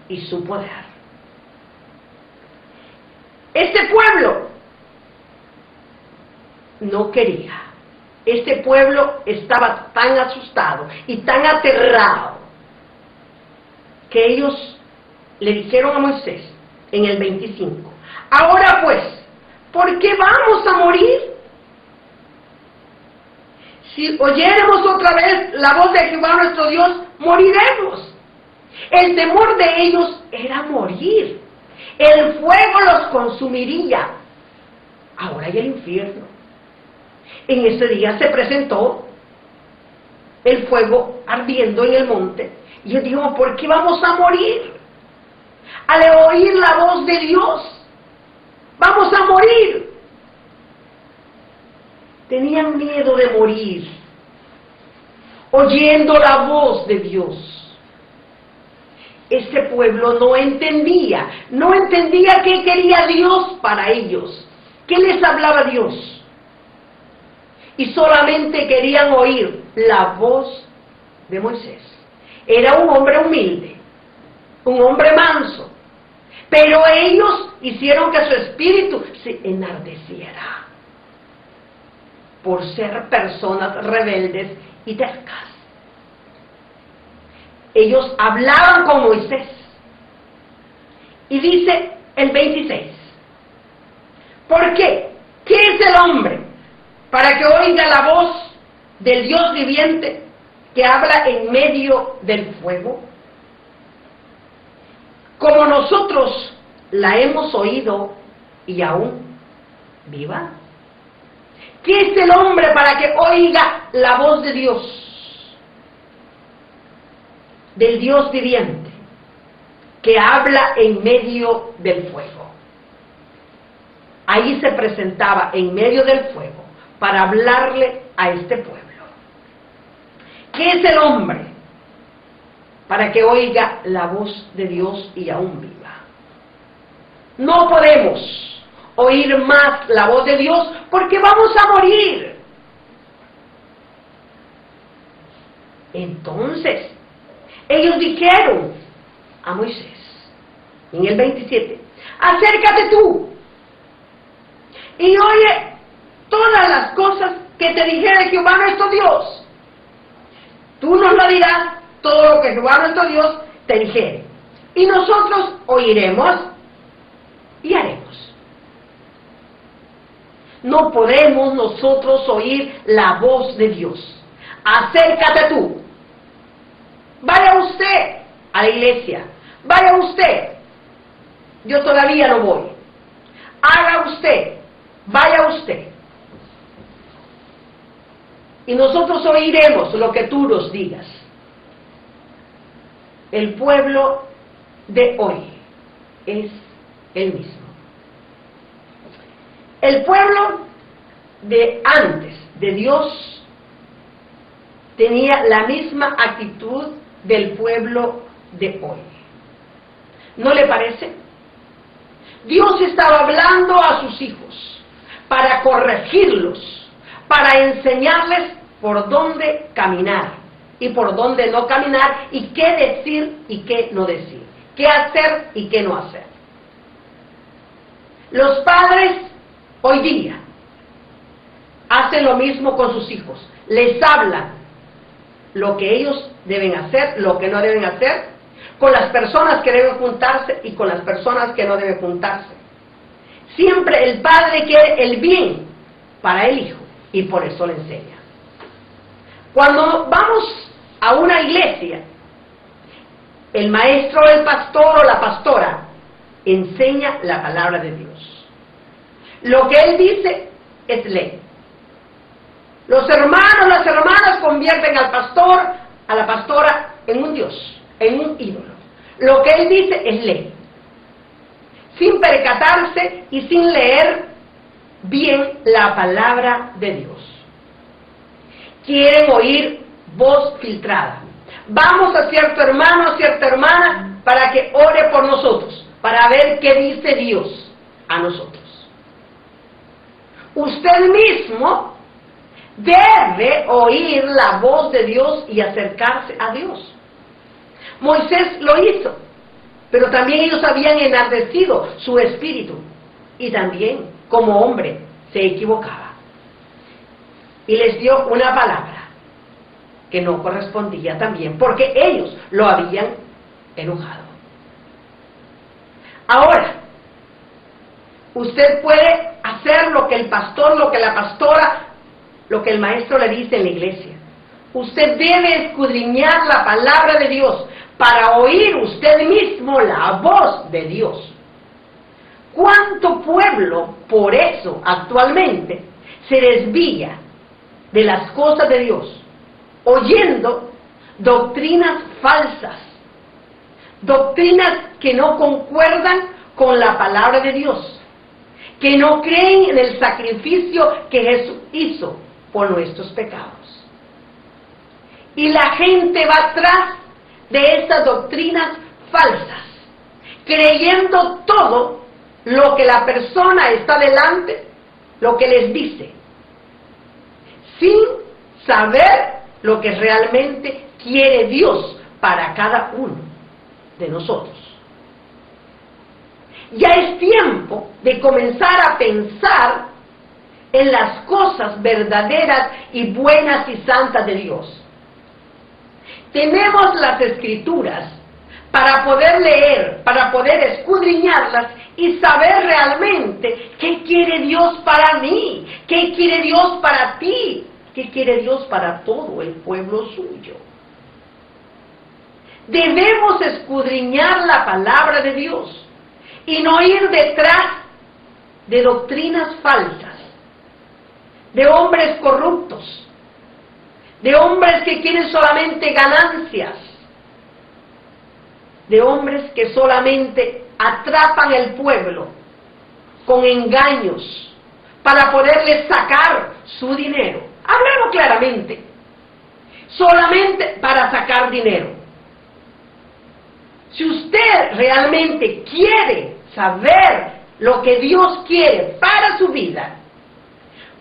y su poder. Este pueblo no quería. Este pueblo estaba tan asustado y tan aterrado que ellos le dijeron a Moisés en el 25, ahora pues, ¿por qué vamos a morir? Si oyéremos otra vez la voz de Jehová nuestro Dios, moriremos. El temor de ellos era morir. El fuego los consumiría. Ahora hay el infierno. En ese día se presentó el fuego ardiendo en el monte. Y yo digo, ¿por qué vamos a morir? Al oír la voz de Dios, vamos a morir. Tenían miedo de morir, oyendo la voz de Dios. Este pueblo no entendía qué quería Dios para ellos, qué les hablaba Dios. Y solamente querían oír la voz de Moisés. Era un hombre humilde, un hombre manso, pero ellos hicieron que su espíritu se enardeciera por ser personas rebeldes y tercas. Ellos hablaban con Moisés. Y dice el 26, ¿por qué? ¿Qué es el hombre para que oiga la voz del Dios viviente que habla en medio del fuego? Como nosotros la hemos oído y aún viva. ¿Qué es el hombre para que oiga la voz de Dios? Del Dios viviente, que habla en medio del fuego. Ahí se presentaba en medio del fuego para hablarle a este pueblo. ¿Qué es el hombre para que oiga la voz de Dios y aún viva? No podemos oír más la voz de Dios porque vamos a morir. Entonces, ellos dijeron a Moisés, en el 27, acércate tú y oye todas las cosas que te dijere Jehová nuestro Dios. Tú nos lo dirás todo lo que Jehová nuestro Dios te dijere, y nosotros oiremos y haremos. No podemos nosotros oír la voz de Dios. Acércate tú. Vaya usted a la iglesia. Vaya usted. Yo todavía no voy. Haga usted. Vaya usted. Y nosotros oiremos lo que tú nos digas. El pueblo de hoy es el mismo. El pueblo de antes de Dios tenía la misma actitud del pueblo de hoy. ¿No le parece? Dios estaba hablando a sus hijos para corregirlos, para enseñarles por dónde caminar y por dónde no caminar, y qué decir y qué no decir, qué hacer y qué no hacer. Los padres hoy día hacen lo mismo con sus hijos. Les hablan lo que ellos deben hacer, lo que no deben hacer, con las personas que deben juntarse y con las personas que no deben juntarse. Siempre el padre quiere el bien para el hijo y por eso le enseña. Cuando vamos a una iglesia, el maestro, el pastor o la pastora enseña la palabra de Dios. Lo que él dice es ley. Los hermanos, las hermanas convierten al pastor, a la pastora en un dios, en un ídolo. Lo que él dice es ley. Sin percatarse y sin leer bien la palabra de Dios. Quieren oír voz filtrada. Vamos a cierto hermano, a cierta hermana, para que ore por nosotros, para ver qué dice Dios a nosotros. Usted mismo debe oír la voz de Dios y acercarse a Dios. Moisés lo hizo. pero también ellos habían enardecido su espíritu, y también, como hombre, se equivocaba. Y les dio una palabra que no correspondía también, porque ellos lo habían enojado. Ahora, usted puede hacer lo que el pastor, lo que la pastora, lo que el maestro le dice en la iglesia. Usted debe escudriñar la palabra de Dios para oír usted mismo la voz de Dios. ¿Cuánto pueblo, por eso, actualmente, se desvía de las cosas de Dios, oyendo doctrinas falsas, doctrinas que no concuerdan con la palabra de Dios, que no creen en el sacrificio que Jesús hizo por nuestros pecados? Y la gente va atrás de estas doctrinas falsas, creyendo todo lo que la persona está delante, lo que les dice, sin saber lo que realmente quiere Dios para cada uno de nosotros. Ya es tiempo de comenzar a pensar en las cosas verdaderas y buenas y santas de Dios. Tenemos las Escrituras para poder leer, para poder escudriñarlas y saber realmente qué quiere Dios para mí, qué quiere Dios para ti, qué quiere Dios para todo el pueblo suyo. Debemos escudriñar la palabra de Dios y no ir detrás de doctrinas falsas, de hombres corruptos, de hombres que quieren solamente ganancias, de hombres que solamente atrapan el pueblo con engaños para poderles sacar su dinero. Hablemos claramente, solamente para sacar dinero. Si usted realmente quiere saber lo que Dios quiere para su vida,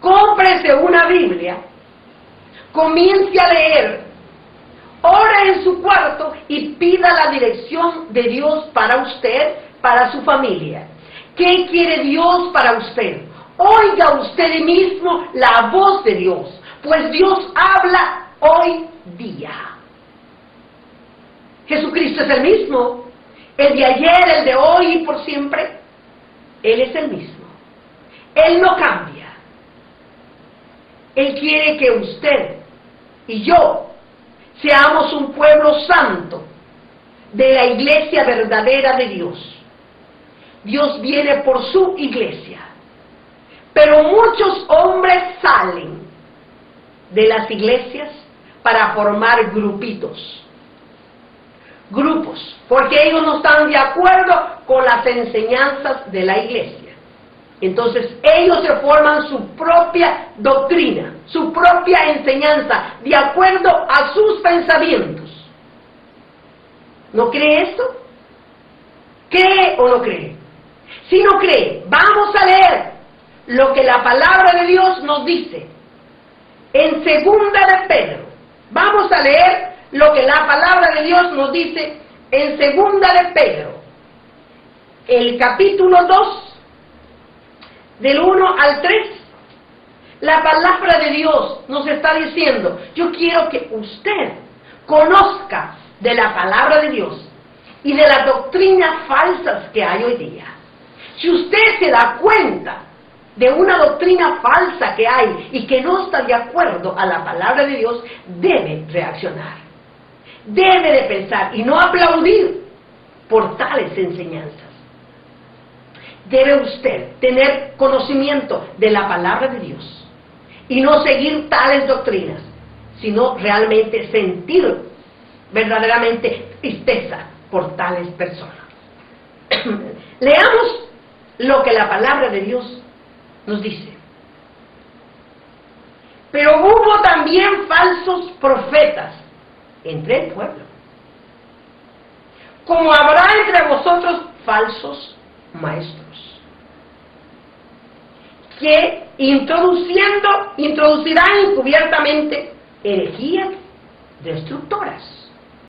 cómprese una Biblia, comience a leer, ora en su cuarto y pida la dirección de Dios para usted, para su familia. ¿Qué quiere Dios para usted? Oiga usted mismo la voz de Dios, pues Dios habla hoy día. Jesucristo es el mismo, el de ayer, el de hoy y por siempre. Él es el mismo. Él no cambia. Él quiere que usted y yo seamos un pueblo santo de la iglesia verdadera de Dios. Dios viene por su iglesia. Pero muchos hombres salen de las iglesias para formar grupitos. Grupos, porque ellos no están de acuerdo con las enseñanzas de la iglesia. Entonces ellos se forman su propia doctrina, su propia enseñanza, de acuerdo a sus pensamientos. ¿No cree esto? ¿Cree o no cree? Si no cree, vamos a leer lo que la palabra de Dios nos dice en Segunda de Pedro. Vamos a leer lo que la palabra de Dios nos dice en Segunda de Pedro, el capítulo 2, del 1 al 3. La palabra de Dios nos está diciendo, yo quiero que usted conozca de la palabra de Dios y de las doctrinas falsas que hay hoy día. Si usted se da cuenta de una doctrina falsa que hay y que no está de acuerdo a la palabra de Dios, debe reaccionar. Debe de pensar y no aplaudir por tales enseñanzas. Debe usted tener conocimiento de la palabra de Dios y no seguir tales doctrinas, sino realmente sentir verdaderamente tristeza por tales personas. Leamos lo que la palabra de Dios nos dice. Pero hubo también falsos profetas entre el pueblo, como habrá entre vosotros falsos maestros, que introducirán encubiertamente herejías destructoras,